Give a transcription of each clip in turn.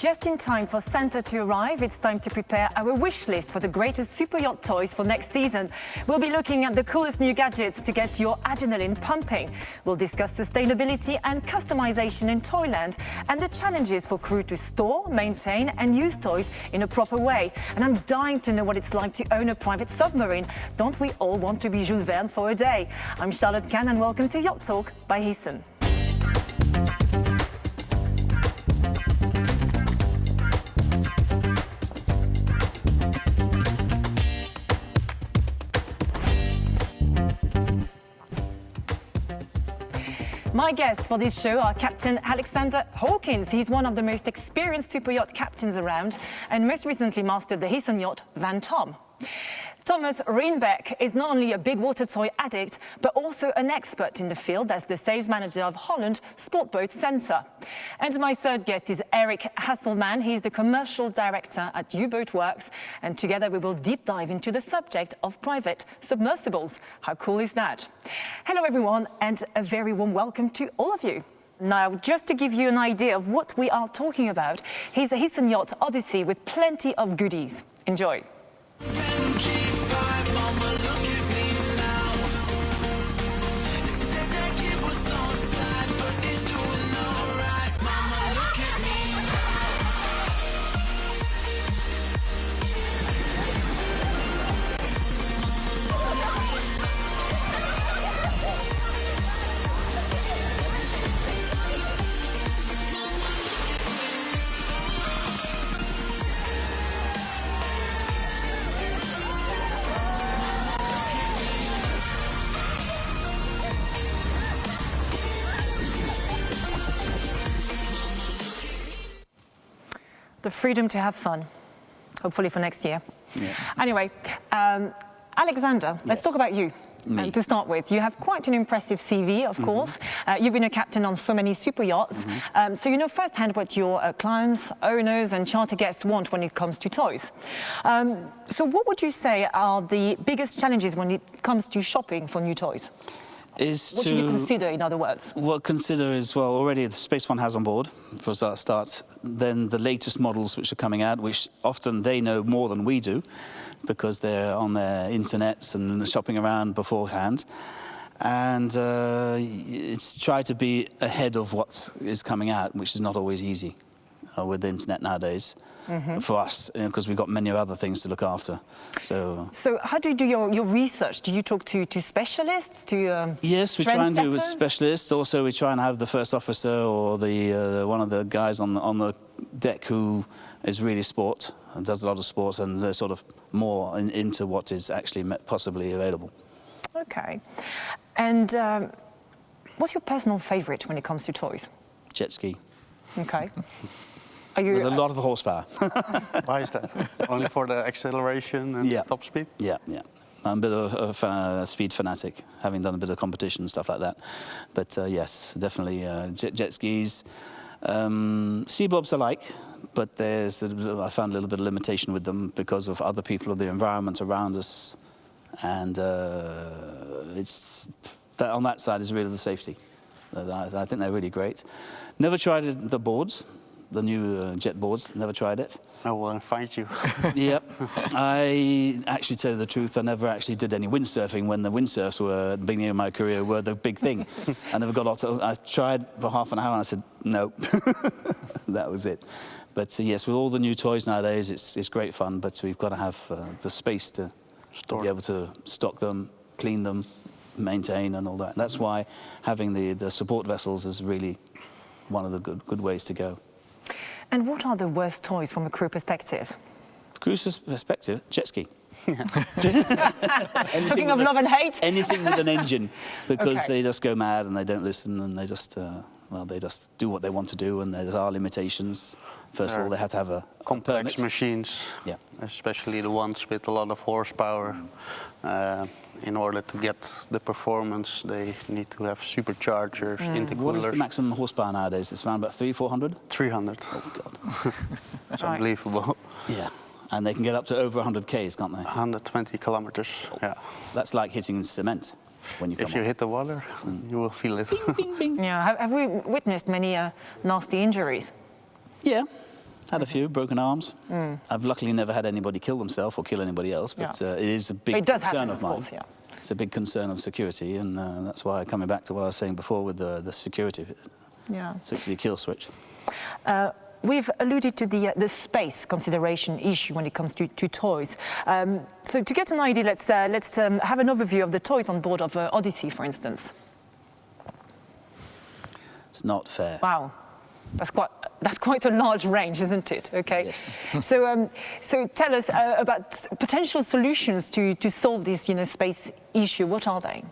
Just in time for Santa to arrive, it's time to prepare our wish list for the greatest super yacht toys for next season. We'll be looking at the coolest new gadgets to get your adrenaline pumping. We'll discuss sustainability and customization in Toyland and the challenges for crew to store, maintain and use toys in a proper way. And I'm dying to know what it's like to own a private submarine. Don't we all want to be Jules Verne for a day? I'm Charlotte Kahn and welcome to Yacht Talk by Heesen. My guests for this show are Captain Alexander Hawkins. He's one of the most experienced super yacht captains around and most recently mastered the Heesen yacht Van Tom. Thomas Rijnbeek is not only a big water toy addict, but also an expert in the field as the sales manager of Holland Sport Boat Centre. And my third guest is Erik Hasselman. He's the commercial director at U-Boat Worx, and together we will deep dive into the subject of private submersibles. How cool is that? Hello everyone, and a very warm welcome to all of you. Now, just to give you an idea of what we are talking about, here's a Heesen yacht odyssey with plenty of goodies. Enjoy. The freedom to have fun, hopefully for next year. Yeah. Anyway, Alexander, let's talk about you. To start with, you have quite an impressive CV, of course. You've been a captain on so many super yachts, so you know firsthand what your clients, owners and charter guests want when it comes to toys. So what would you say are the biggest challenges when it comes to shopping for new toys? What should you consider, in other words? What consider is, well, already the Space One has on board, for a start. Then the latest models which are coming out, which often they know more than we do, because they're on their internets and shopping around beforehand. And it's try to be ahead of what is coming out, which is not always easy with the internet nowadays. For us, because we've got many other things to look after. So how do you do your research? Do you talk to specialists, to yes, we try and do with specialists. Also, we try and have the first officer or the one of the guys on the deck who is really sport and does a lot of sports, and they're sort of more into what is actually possibly available. Okay. And what's your personal favourite when it comes to toys? Jet ski. Okay. With a lot of horsepower. Why is that? Only for the acceleration and top speed? Yeah. I'm a bit of a speed fanatic, having done a bit of competition and stuff like that. But yes, definitely jet skis. Sea bobs I like, but I found a little bit of limitation with them because of other people or the environment around us. And it's on that side is really the safety. I think they're really great. Never tried the boards. The new jet boards, never tried it. I will invite you. Yep. I actually, tell you the truth, I never actually did any windsurfing when the windsurfs were, at the beginning of my career, were the big thing. I never got lots of, I tried for half an hour and I said, no. That was it. But yes, with all the new toys nowadays, it's great fun, but we've got to have the space to be able to stock them, clean them, maintain and all that. And that's why having the support vessels is really one of the good ways to go. And what are the worst toys from a crew perspective? Crew's perspective, jet ski. Talking of love and hate? Anything with an engine, because they just go mad and they don't listen and they just, they just do what they want to do, and there are limitations. First of all, they have to have a complex machines, especially the ones with a lot of horsepower. In order to get the performance, they need to have superchargers, intercoolers. What is the maximum horsepower nowadays? It's around about 300-400? 300. Oh, God. It's unbelievable. Yeah, and they can get up to over 100 Ks, can't they? 120 kilometers, yeah. That's like hitting cement when you come If you hit the water, you will feel it. Bing, bing, bing. Yeah, have we witnessed many nasty injuries? Yeah. Had a few broken arms. I've luckily never had anybody kill themselves or kill anybody else, but it is a big concern of mine. Course, yeah. It's a big concern of security, and that's why, coming back to what I was saying before with the security, particularly kill switch. We've alluded to the space consideration issue when it comes to toys. So to get an idea, let's have an overview of the toys on board of Odyssey, for instance. It's not fair. Wow, that's quite a large range, isn't it? Okay. Yes. So tell us about potential solutions to solve this, space issue. What are they?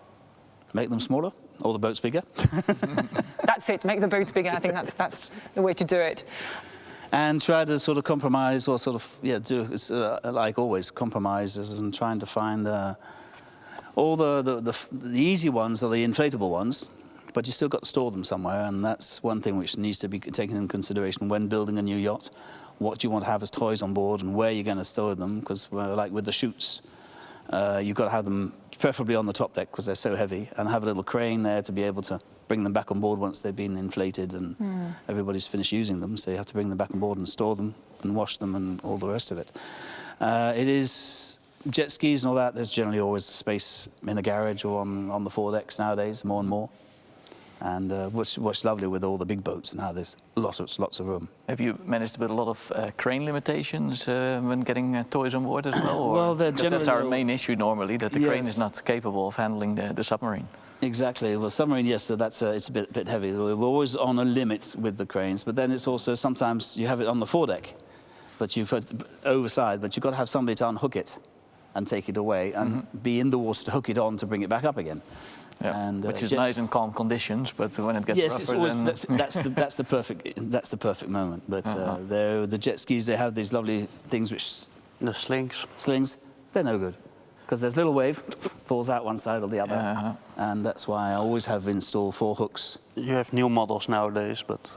Make them smaller, or the boats bigger. That's it. Make the boats bigger. I think that's the way to do it. And try to sort of compromise, or sort of do like always compromises, and trying to find all the easy ones are the inflatable ones. But you still got to store them somewhere, and that's one thing which needs to be taken into consideration when building a new yacht. What do you want to have as toys on board, and where you're going to store them? Because, like with the chutes, you've got to have them preferably on the top deck because they're so heavy, and have a little crane there to be able to bring them back on board once they've been inflated and everybody's finished using them. So you have to bring them back on board and store them and wash them and all the rest of it. It is jet skis and all that. There's generally always space in the garage or on the foredecks nowadays, more and more. And what's lovely with all the big boats now, there's lots of room. Have you managed to put a lot of crane limitations when getting toys on board as well? Or? Well, that's our main issue normally, that the crane Yes. is not capable of handling the submarine. Exactly. Well, submarine, yes, so that's it's a bit heavy. We're always on a limit with the cranes, but then it's also sometimes you have it on the foredeck, but you put overside, but you've got to have somebody to unhook it and take it away and be in the water to hook it on to bring it back up again. Yeah. And, which is nice in calm conditions, but when it gets rougher, it's always, then... that's the perfect moment. But the jet skis, they have these lovely things which The slings. They're no good because there's a little wave falls out one side or the other, and that's why I always have installed 4 hooks. You have new models nowadays, but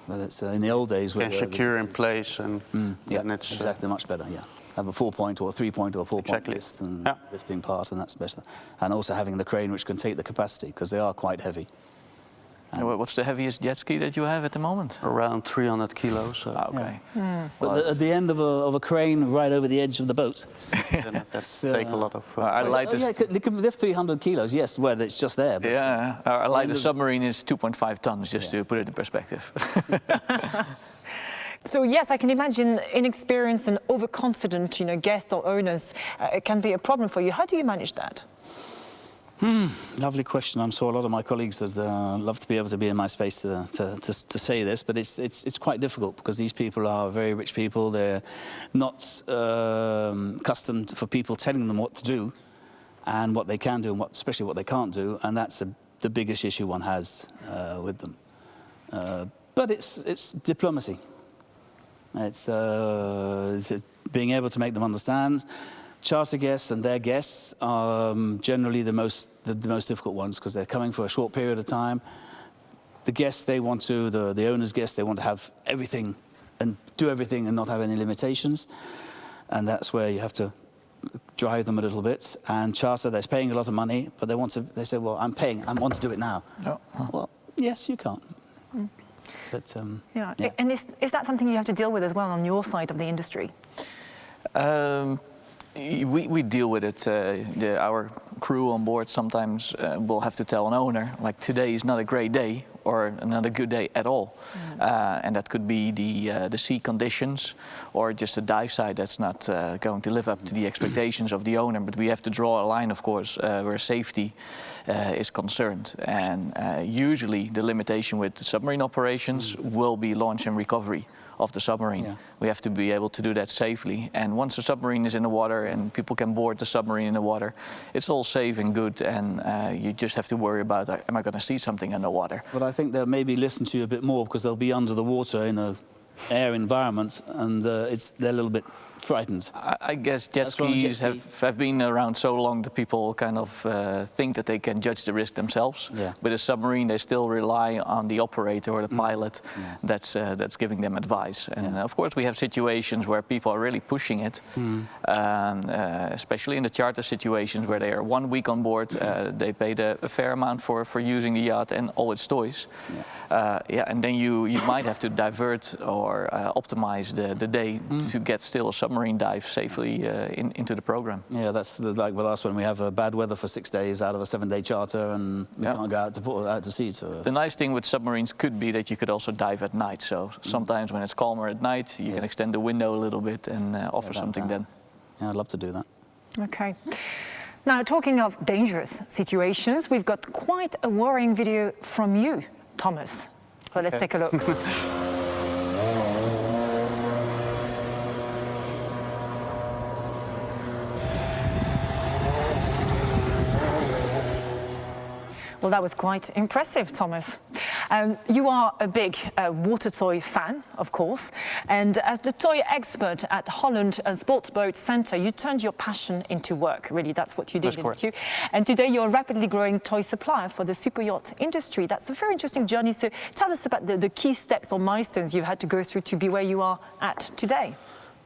but it's in the old days where can secure in place, and then it's exactly much better. Yeah. Have a 4-point or a 3-point or a 4-point list and lifting part, and that's better. And also having the crane which can take the capacity, because they are quite heavy. What's the heaviest jet ski that you have at the moment? Around 300 kilos. Okay. But at the end of a crane right over the edge of the boat. Then it has to take a lot of... Our lightest... they can lift 300 kilos, yes, where it's just there. But our lightest submarine is 2.5 tons, just to put it in perspective. So yes, I can imagine inexperienced and overconfident, guests or owners can be a problem for you. How do you manage that? Lovely question. I'm sure a lot of my colleagues would love to be able to be in my space to say this, but it's quite difficult because these people are very rich people. They're not accustomed for people telling them what to do and what they can do and especially what they can't do, and that's the biggest issue one has with them. But it's diplomacy. It's being able to make them understand. Charter guests and their guests are generally the most difficult ones because they're coming for a short period of time. The guests, the owner's guests, they want to have everything and do everything and not have any limitations. And that's where you have to drive them a little bit. And charter, they're paying a lot of money, but they say, well, I'm paying, I want to do it now. Oh. Well, yes, you can't. But, And is that something you have to deal with as well on your side of the industry? We deal with it. Our crew on board sometimes will have to tell an owner, like today is not a great day or not a good day at all. And that could be the sea conditions or just a dive site that's not going to live up to the expectations of the owner. But we have to draw a line, of course, where safety is concerned. And usually the limitation with the submarine operations will be launch and recovery of the submarine. Yeah. We have to be able to do that safely. And once the submarine is in the water and people can board the submarine in the water, it's all safe and good. And you just have to worry about, am I going to see something in the water? But I think they'll maybe listen to you a bit more because they'll be under the water in a air environment, and they're a little bit frightened. I guess jet That's wrong, jet skis ski. have been around so long that people kind of think that they can judge the risk themselves. Yeah. With a submarine, they still rely on the operator or the pilot that's giving them advice. And of course, we have situations where people are really pushing it, especially in the charter situations where they are 1 week on board. They paid a fair amount for using the yacht and all its toys. And then you might have to divert or optimize the day to get still a submarine dive safely into the program. Yeah, that's like with us when we have bad weather for 6 days out of a 7-day charter and we can't go out to sea. The nice thing with submarines could be that you could also dive at night. So sometimes when it's calmer at night, you can extend the window a little bit and offer something then. Yeah, I'd love to do that. Okay. Now, talking of dangerous situations, we've got quite a worrying video from you, Thomas. So let's take a look. Well, that was quite impressive, Thomas. You are a big water toy fan, of course, and as the toy expert at Holland Sports Boat Centre, you turned your passion into work. Really, that's what you did, didn't you? And today you're a rapidly growing toy supplier for the super yacht industry. That's a very interesting journey. So tell us about the key steps or milestones you've had to go through to be where you are at today.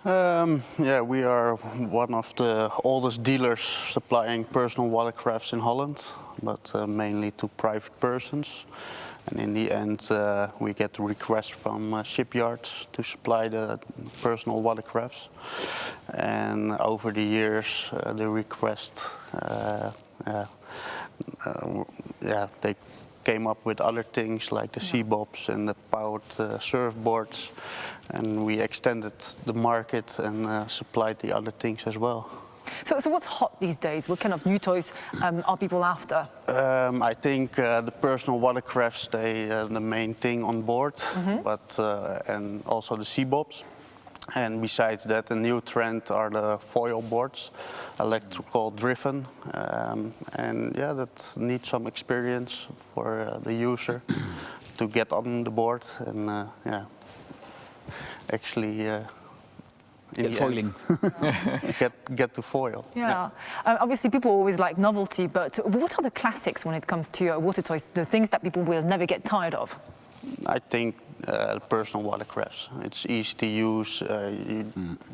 Yeah, we are one of the oldest dealers supplying personal watercrafts in Holland, but mainly to private persons. And in the end, we get requests from shipyards to supply the personal watercrafts. And over the years, the request, they came up with other things like the sea-bobs and the powered surfboards, and we extended the market and supplied the other things as well. So what's hot these days? What kind of new toys are people after? I think the personal watercrafts, the main thing on board, but and also the sea-bobs. And besides that, the new trend are the foil boards, electrical driven, and yeah, that needs some experience for the user to get on the board and actually Get foiling. get to foil. Yeah. Obviously, people always like novelty, but what are the classics when it comes to water toys? The things that people will never get tired of? I think personal watercrafts. It's easy to use. You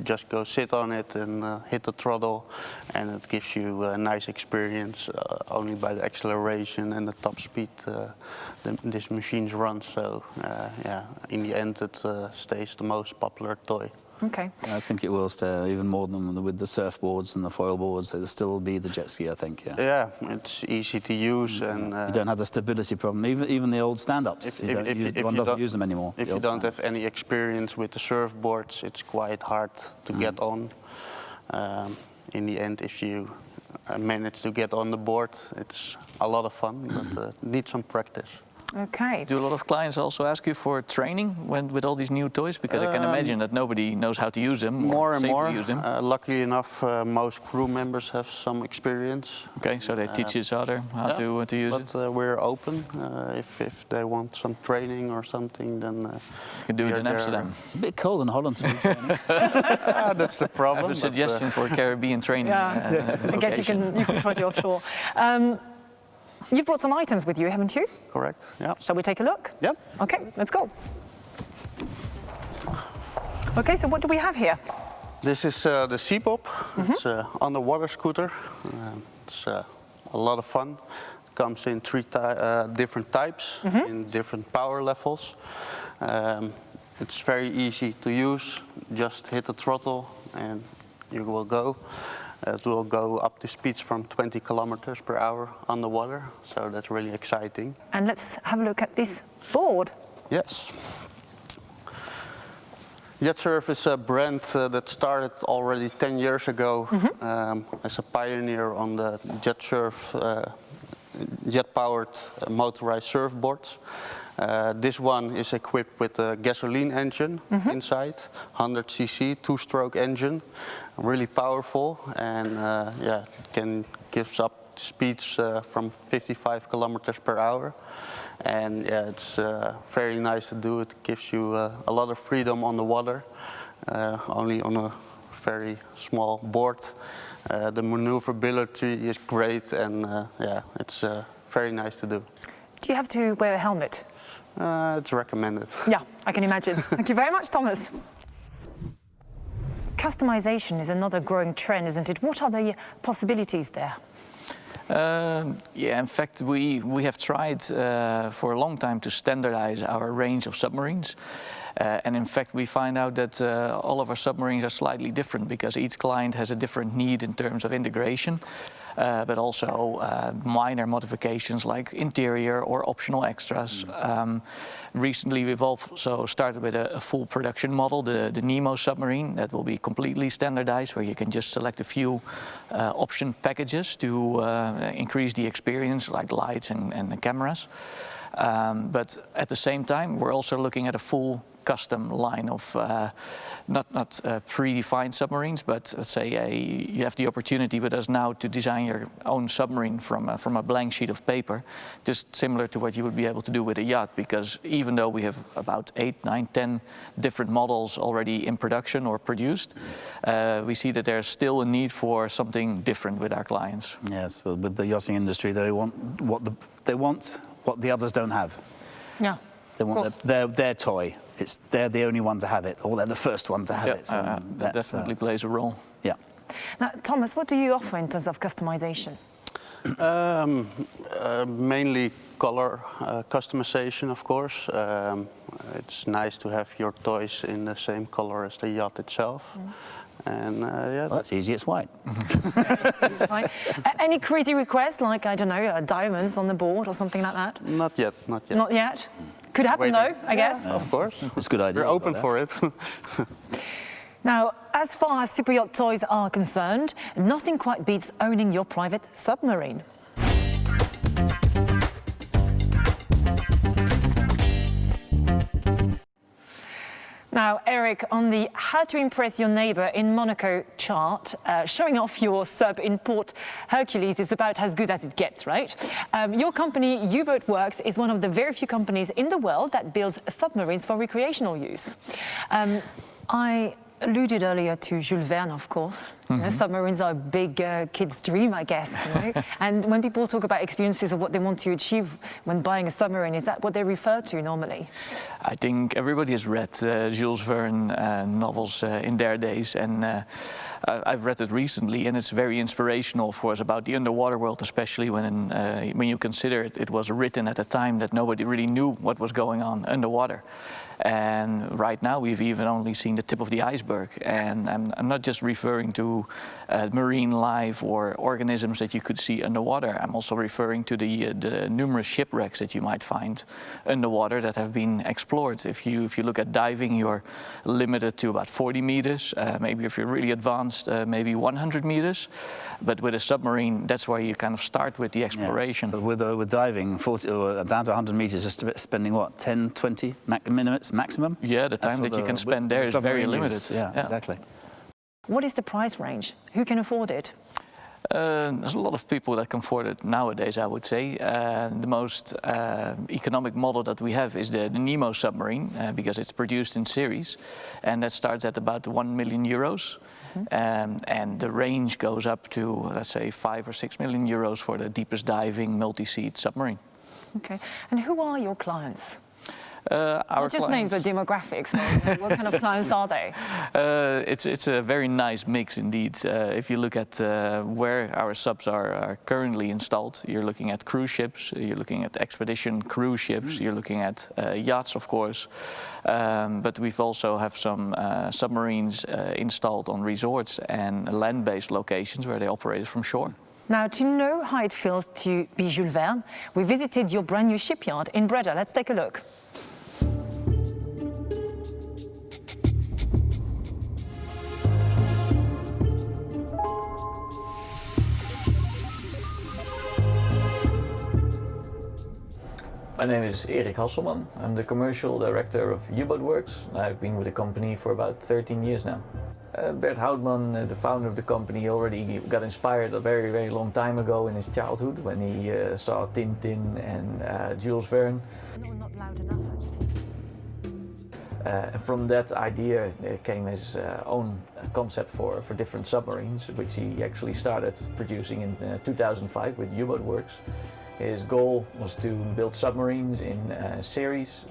just go sit on it and hit the throttle, and it gives you a nice experience only by the acceleration and the top speed these machines run. So yeah, in the end, it stays the most popular toy. Okay. I think it will stay even more than with the surfboards and the foil boards. It'll still be the jet ski, I think. Yeah. Yeah, it's easy to use and you don't have the stability problem. Even the old stand-ups, one doesn't use them anymore. If you don't have any experience with the surfboards, it's quite hard to get on. In the end, if you manage to get on the board, it's a lot of fun, but needs some practice. Okay. Do a lot of clients also ask you for training with all these new toys? Because I can imagine that nobody knows how to use them. More and more. Use them. Luckily enough, most crew members have some experience. Okay, so they teach each other how to use it. But we're open. If they want some training or something, then you can do it in Amsterdam. It's a bit cold in Holland to do training. That's the problem. I have a suggestion for Caribbean training. Yeah. I guess you can try it offshore. You've brought some items with you, haven't you? Correct, yeah. Shall we take a look? Yeah. Okay, let's go. Okay, so what do we have here? This is the sea-bob. It's an underwater scooter. It's a lot of fun. It comes in three different types, in different power levels. It's very easy to use. Just hit the throttle and you will go. It will go up to speeds from 20 kilometers per hour underwater, so that's really exciting. And let's have a look at this board. Yes. YachtSurf is a brand that started already 10 years ago as a pioneer on the jet-powered motorized surfboards. This one is equipped with a gasoline engine inside, 100 cc, two-stroke engine, really powerful, and yeah, can gives up speeds from 55 kilometers per hour. And yeah, it's very nice to do. It gives you a lot of freedom on the water, only on a very small board. The maneuverability is great, and yeah, it's very nice to do. Do you have to wear a helmet? It's recommended. Yeah, I can imagine. Thank you very much, Thomas. Customization is another growing trend, isn't it? What are the possibilities there? Yeah, in fact, we have tried for a long time to standardize our range of submarines. And in fact, we find out that all of our submarines are slightly different because each client has a different need in terms of integration, but also minor modifications like interior or optional extras. Recently, we've also started with a full production model, the Nemo submarine, that will be completely standardized, where you can just select a few option packages to increase the experience, like lights and the cameras. But at the same time, we're also looking at a full custom line of not predefined submarines, but let's say you have the opportunity with us now to design your own submarine from a blank sheet of paper, just similar to what you would be able to do with a yacht. Because even though we have about 8, 9, 10 different models already in production or produced, we see that there's still a need for something different with our clients. Yes, well, with the yachting industry, they want what the others don't have. Yeah. They want their toy. They're the only one to have it, or they're the first one to have it. So that definitely plays a role. Yeah. Now, Thomas, what do you offer in terms of customization? Mainly color customization, of course. It's nice to have your toys in the same color as the yacht itself. And yeah, well, that's easy. It's white. Fine. Any crazy requests, like, I don't know, diamonds on the board or something like that? not yet, not yet. Not yet? Could happen though, I guess. Of course. It's a good idea. We're open for it. Now, as far as super yacht toys are concerned, nothing quite beats owning your private submarine. Now, Erik, on the How to Impress Your Neighbour in Monaco chart, showing off your sub in Port Hercules is about as good as it gets, right? Your company, U-Boat Worx, is one of the very few companies in the world that builds submarines for recreational use. I alluded earlier to Jules Verne, of course. You know, submarines are a big kid's dream, I guess. You know? And when people talk about experiences of what they want to achieve when buying a submarine, is that what they refer to normally? I think everybody has read Jules Verne novels in their days, and I've read it recently, and it's very inspirational, of course, about the underwater world, especially when you consider it was written at a time that nobody really knew what was going on underwater. And right now we've even only seen the tip of the iceberg. And I'm not just referring to marine life or organisms that you could see underwater. I'm also referring to the numerous shipwrecks that you might find underwater that have been explored. If you look at diving, you're limited to about 40 meters. Maybe if you're really advanced, maybe 100 meters. But with a submarine, that's where you kind of start with the exploration. Yeah. But with diving, 40 or down to 100 meters, just spending what, 10, 20 minutes maximum? Yeah, the time that you can spend there is very limited. Yeah, exactly. What is the price range? Who can afford it? There's a lot of people that can afford it nowadays, I would say. The most economic model that we have is the Nemo submarine, because it's produced in series, and that starts at about 1 million euros. And the range goes up to, let's say, 5 or 6 million euros for the deepest diving multi-seat submarine. Okay. And who are your clients? Our just name the demographics. What kind of clients are they? It's a very nice mix indeed. If you look at where our subs are currently installed, you're looking at cruise ships, you're looking at expedition cruise ships, you're looking at yachts, of course. But we've also have some submarines installed on resorts and land-based locations where they operate from shore. Now, to know how it feels to be Jules Verne, we visited your brand new shipyard in Breda. Let's take a look. My name is Erik Hasselman. I'm the commercial director of U-Boat Worx. I've been with the company for about 13 years now. Bert Houtman, the founder of the company, already got inspired a very, very long time ago in his childhood when he saw Tintin and Jules Verne. No, not loud enough, And from that idea came his own concept for different submarines, which he actually started producing in 2005 with U-Boat Worx. His goal was to build submarines in series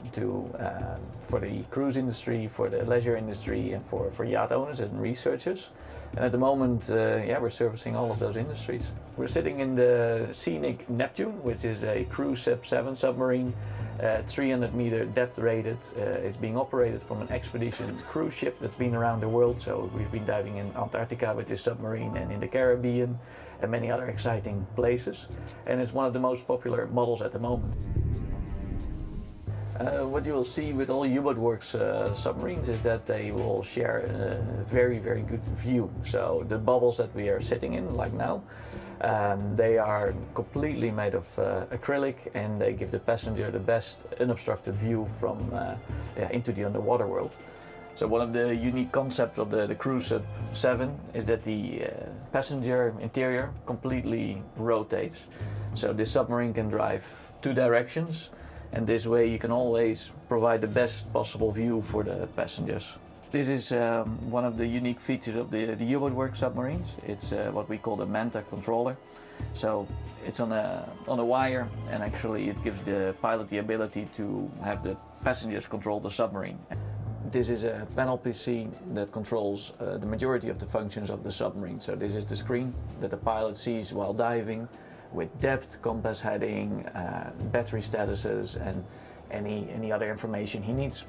for the cruise industry, for the leisure industry, and for yacht owners and researchers. And at the moment, we're servicing all of those industries. We're sitting in the scenic Neptune, which is a Cruise Sub 7 submarine, 300-meter depth rated. It's being operated from an expedition cruise ship that's been around the world. So we've been diving in Antarctica with this submarine and in the Caribbean and many other exciting places. And it's one of the most popular models at the moment. What you will see with all U-Boat Worx submarines is that they will share a very, very good view. So the bubbles that we are sitting in, like now, they are completely made of acrylic, and they give the passenger the best unobstructed view from into the underwater world. So one of the unique concepts of the Cruise Sub 7 is that the passenger interior completely rotates. So this submarine can drive 2 directions, and this way you can always provide the best possible view for the passengers. This is one of the unique features of the U-Boat Worx submarines. It's what we call the Manta controller. So it's on a wire, and actually it gives the pilot the ability to have the passengers control the submarine. This is a panel PC that controls the majority of the functions of the submarine. So this is the screen that the pilot sees while diving, with depth, compass heading, battery statuses, and any other information he needs.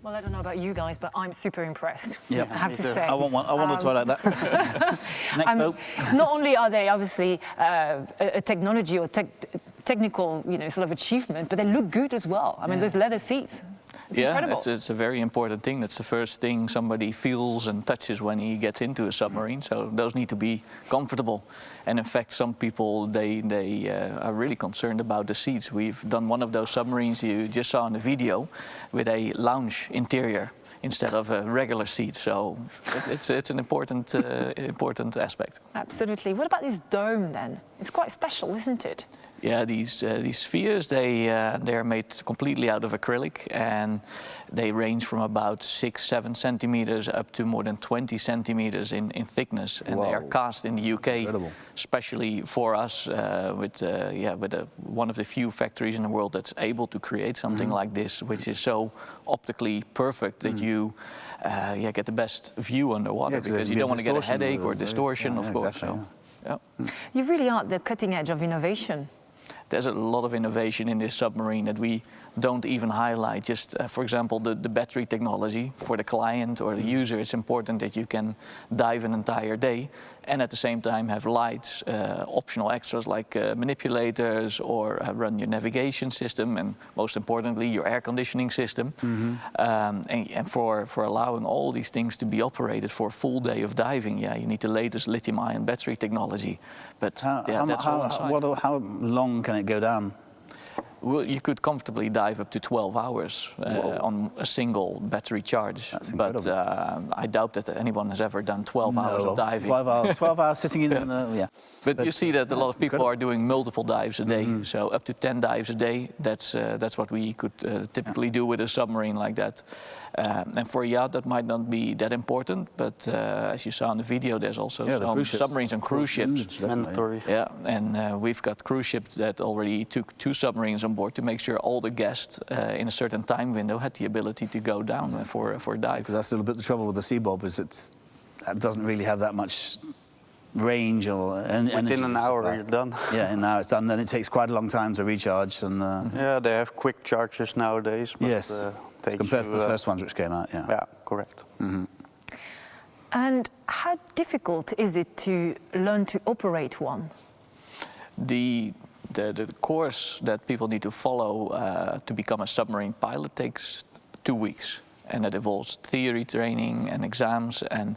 Well, I don't know about you guys, but I'm super impressed. Yeah, I have to say. I want a toy like that. Next boat. Not only are they obviously a technology or technical, sort of achievement, but they look good as well. I mean, those leather seats. It's incredible. It's a very important thing. That's the first thing somebody feels and touches when he gets into a submarine. So those need to be comfortable. And in fact, some people, they are really concerned about the seats. We've done one of those submarines you just saw in the video with a lounge interior instead of a regular seat. So it's an important important aspect. Absolutely. What about this dome then? It's quite special, isn't it? Yeah, these spheres, they are made completely out of acrylic, and they range from about 6-7 centimeters up to more than 20 centimeters in thickness, and they are cast in the UK, especially for us, with one of the few factories in the world that's able to create something like this, which is so optically perfect that you get the best view underwater, because you don't want to get a headache or distortion, of course. Exactly, You really are at the cutting edge of innovation. There's a lot of innovation in this submarine that we don't even highlight. Just, for example, the battery technology. For the client or the user, it's important that you can dive an entire day and at the same time have lights, optional extras like manipulators, or run your navigation system, and most importantly, your air conditioning system. And for allowing all these things to be operated for a full day of diving, you need the latest lithium-ion battery technology. But that's all inside. How long can it go down? Well, you could comfortably dive up to 12 hours on a single battery charge. But I doubt that anyone has ever done 12 hours of diving. 12 hours sitting in But you see that a lot of people are doing multiple dives a day. So up to 10 dives a day, that's what we could typically do with a submarine like that. And for a yacht, that might not be that important. But as you saw in the video, there's also some submarines on cruise ships. Mandatory. Yeah, and we've got cruise ships that already took 2 submarines on board to make sure all the guests in a certain time window had the ability to go down for a dive. Because that's a little bit the trouble with the Sea Bob, is it doesn't really have that much range or energy. Within an hour you're done. Yeah, an hour it's done. Then it takes quite a long time to recharge. And yeah, they have quick charges nowadays. But, yes, compared to the first ones which came out. Yeah, correct. And how difficult is it to learn to operate one? The course that people need to follow to become a submarine pilot takes 2 weeks, and that involves theory training and exams and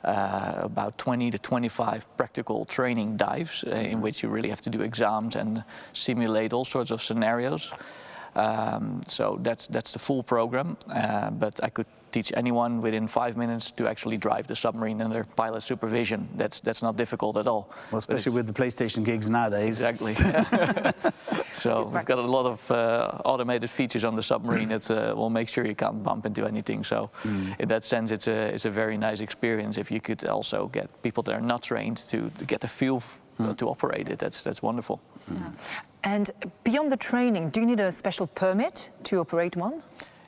about 20 to 25 practical training dives in which you really have to do exams and simulate all sorts of scenarios. So that's the full program, but I could teach anyone within 5 minutes to actually drive the submarine under pilot supervision. That's not difficult at all. Well, especially with the PlayStation gigs nowadays. Exactly. So we've got a lot of automated features on the submarine that will make sure you can't bump into anything. So in that sense, it's a very nice experience. If you could also get people that are not trained to get a feel to operate it, that's wonderful. Yeah. And beyond the training, do you need a special permit to operate one?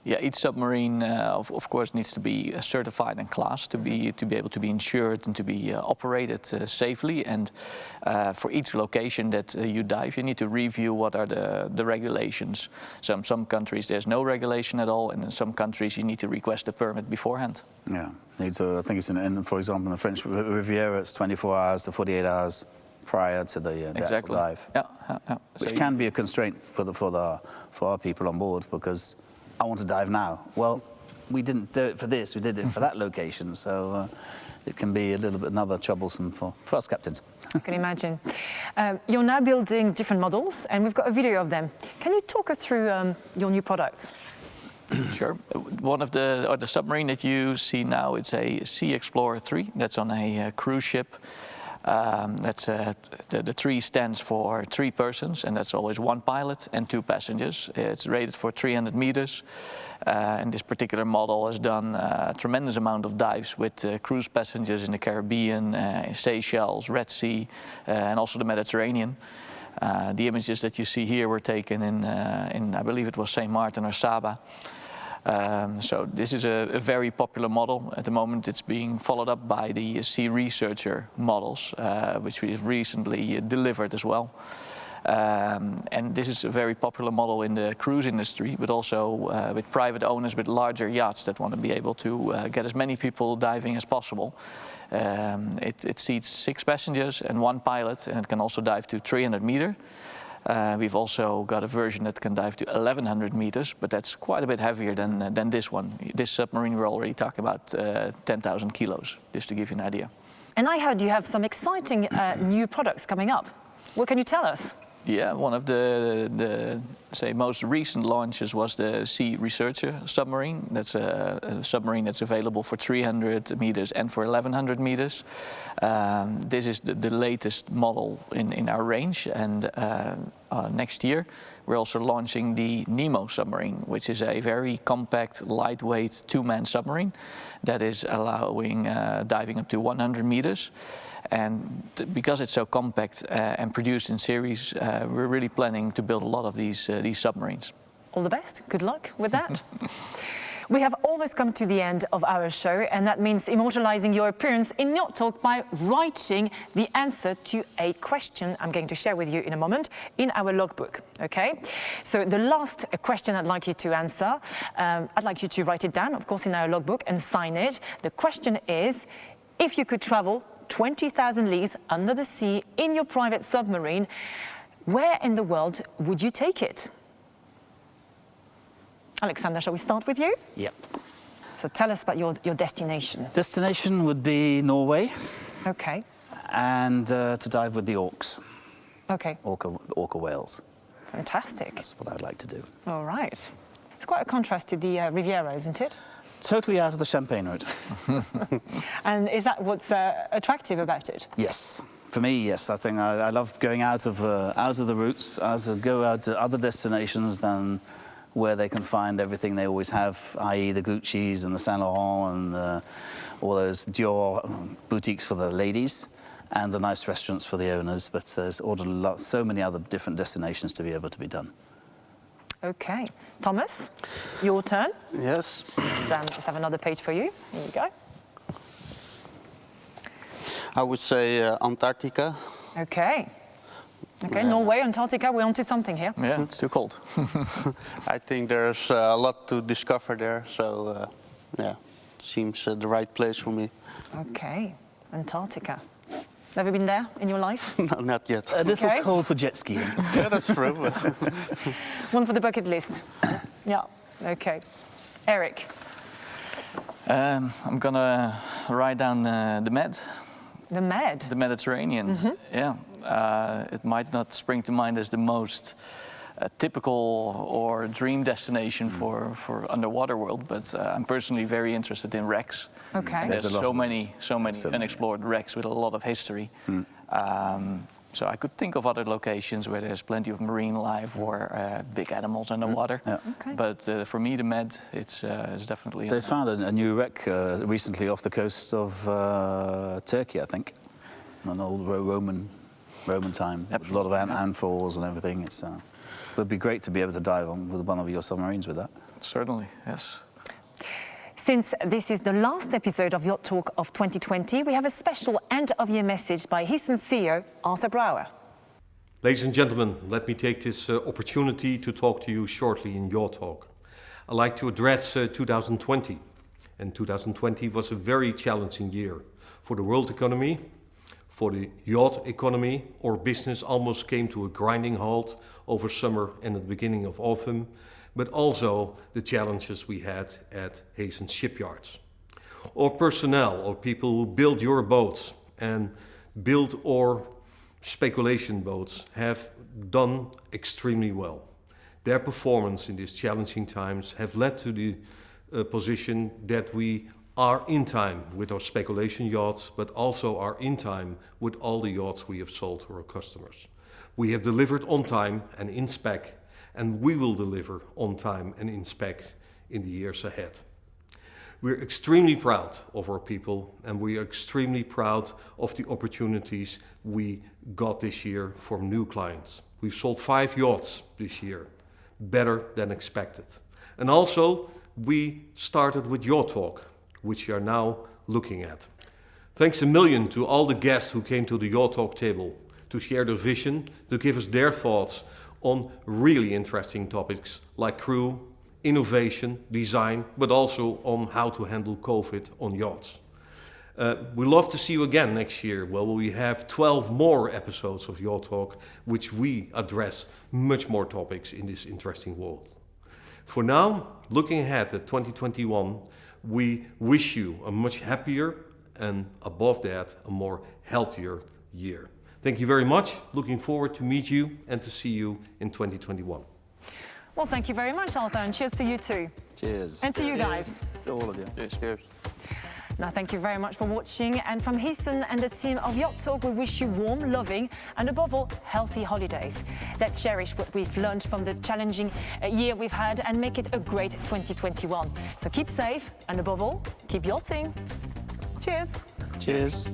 Yeah, each submarine, of course, needs to be certified and classed to be able to be insured and to be operated safely. And for each location that you dive, you need to review what are the regulations. So in some countries there's no regulation at all, and in some countries you need to request a permit beforehand. Yeah, I think it's for example, in the French Riviera, it's 24 hours to 48 hours prior to the actual dive. Yeah. Which can be a constraint for our people on board, because I want to dive now. Well, we didn't do it for this, we did it for that location, so it can be a little bit another troublesome for us captains. I can imagine. You're now building different models, and we've got a video of them. Can you talk us through your new products? Sure. One of the submarine that you see now, it's a Sea Explorer 3. That's on a cruise ship. The 3 stands for 3 persons, and that's always 1 pilot and 2 passengers. It's rated for 300 meters, and this particular model has done a tremendous amount of dives with cruise passengers in the Caribbean, Seychelles, Red Sea, and also the Mediterranean. The images that you see here were taken in I believe it was St. Martin or Saba. So this is a very popular model. At the moment it's being followed up by the Sea Researcher models, which we've recently delivered as well. And this is a very popular model in the cruise industry, but also with private owners with larger yachts that want to be able to get as many people diving as possible. It seats 6 passengers and 1 pilot, and it can also dive to 300 meters. We've also got a version that can dive to 1,100 meters, but that's quite a bit heavier than this one. This submarine, we're already talking about 10,000 kilos, just to give you an idea. And I heard you have some exciting new products coming up. What can you tell us? Yeah, one of the most recent launches was the Sea Researcher submarine. That's a submarine that's available for 300 meters and for 1,100 meters. This is the latest model in our range, and next year we're also launching the Nemo submarine, which is a very compact, lightweight 2-man submarine that is allowing diving up to 100 meters. And because it's so compact and produced in series, we're really planning to build a lot of these submarines. All the best. Good luck with that. We have almost come to the end of our show, and that means immortalizing your appearance in YachtTalk by writing the answer to a question I'm going to share with you in a moment in our logbook, okay? So the last question I'd like you to answer, I'd like you to write it down, of course, in our logbook and sign it. The question is, if you could travel 20,000 leagues under the sea in your private submarine, where in the world would you take it? Alexander, shall we start with you? Yep. So tell us about your destination. Destination would be Norway. Okay. And to dive with the orcs. Okay. Orca whales. Fantastic. That's what I'd like to do. All right. It's quite a contrast to the Riviera, isn't it? Totally out of the Champagne route. And is that what's attractive about it? Yes. For me, yes. I think I love going out of the routes, go out to other destinations than where they can find everything they always have, i.e. the Gucci's and the Saint Laurent and all those Dior boutiques for the ladies and the nice restaurants for the owners. But there's so many other different destinations to be able to be done. Okay. Thomas, your turn. Yes. Let's have another page for you. Here you go. I would say Antarctica. Okay. Okay, Norway, Antarctica, we're onto something here. Yeah, it's too cold. I think there's a lot to discover there, so yeah, it seems the right place for me. Okay, Antarctica. Never been there in your life? No, not yet. A little Okay. cold for jet skiing. Yeah, that's true. One for the bucket list. Yeah, okay. Erik? I'm gonna write down the Med. The Med? The Mediterranean, yeah. It might not spring to mind as the most typical or dream destination for underwater world, but I'm personally very interested in wrecks. Okay. There's so many unexplored wrecks with a lot of history. So I could think of other locations where there's plenty of marine life or big animals underwater. Yeah. Okay. But for me, the Med, it's definitely... They found a new wreck recently off the coast of Turkey, I think. An old Roman time. With a lot of handfalls and everything. It would be great to be able to dive on with one of your submarines with that. Certainly, yes. Since this is the last episode of Yacht Talk of 2020, we have a special end-of-year message by Heesen CEO Arthur Brouwer. Ladies and gentlemen, let me take this opportunity to talk to you shortly in Yacht Talk. I'd like to address 2020. And 2020 was a very challenging year for the world economy, for the yacht economy. Our business almost came to a grinding halt over summer and at the beginning of autumn, but also the challenges we had at Heesen shipyards. Our personnel, or people who build your boats and build our speculation boats, have done extremely well. Their performance in these challenging times have led to the position that we are in time with our speculation yachts, but also are in time with all the yachts we have sold to our customers. We have delivered on time and in spec, and we will deliver on time and in spec in the years ahead. We're extremely proud of our people, and we are extremely proud of the opportunities we got this year from new clients. We've sold 5 yachts this year, better than expected. And also, we started with Yacht Talk, which you are now looking at. Thanks a million to all the guests who came to the Yacht Talk table to share their vision, to give us their thoughts on really interesting topics like crew, innovation, design, but also on how to handle COVID on yachts. We love to see you again next year, where we have 12 more episodes of Yacht Talk, which we address much more topics in this interesting world. For now, looking ahead at 2021, we wish you a much happier and, above that, a more healthier year. Thank you very much. Looking forward to meet you and to see you in 2021. Well, thank you very much, Arthur, and cheers to you too. Cheers. And to you guys. To all of you. Cheers. Now, thank you very much for watching. And from Heesen and the team of Yacht Talk, we wish you warm, loving, and above all, healthy holidays. Let's cherish what we've learned from the challenging year we've had and make it a great 2021. So keep safe and above all, keep yachting. Cheers. Cheers.